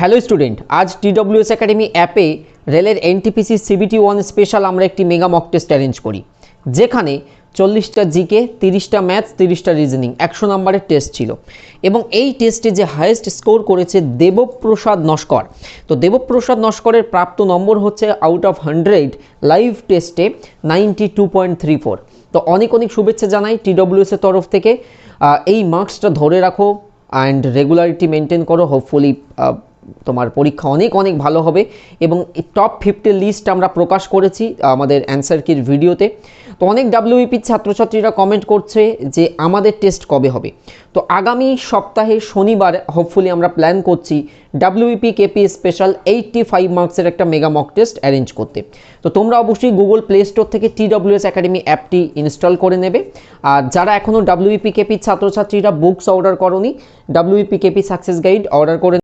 Hello student, আজ TWS academy অ্যাপে রেলের NTPC CBT 1 স্পেশাল আমরা একটি মেগা মক টেস্ট অ্যারেঞ্জ করি, যেখানে 40টা জিকে, 30টা ম্যাথস, 30টা রিজনিং 100 নম্বরের টেস্ট ছিল। এবং এই টেস্টে যে হাইয়েস্ট স্কোর করেছে দেবপ্রসাদ নস্কর। তো দেবপ্রসাদ নস্করের প্রাপ্ত নম্বর হচ্ছে আউট অফ 100 লাইভ টেস্টে 92.34। তো অনেক অনেক শুভেচ্ছা জানাই TWS এর তরফ থেকে। এই মার্কসটা ধরে রাখো অ্যান্ড রেগুলারিটি মেনটেন করো। হোপফুলি তোমার পরীক্ষা অনেক অনেক ভালো হবে। এবং টপ 50 লিস্ট আমরা প্রকাশ করেছি আমাদের অ্যান্সার কির ভিডিওতে। তো অনেক WEP ছাত্রছাত্রীরা কমেন্ট করছে যে আমাদের টেস্ট কবে হবে। তো আগামী সপ্তাহে শনিবার হোপফুলি আমরা প্ল্যান করছি WEP KP স্পেশাল 85 মার্কসের একটা মেগা মক টেস্ট অ্যারেঞ্জ করতে। তো তোমরা অবশ্যই গুগল প্লে স্টোর থেকে TWS একাডেমি অ্যাপটি ইনস্টল করে নেবে। আর যারা এখনও WEP KP ছাত্রছাত্রীরা বুকস অর্ডার করনি, WEP KP success guide order করে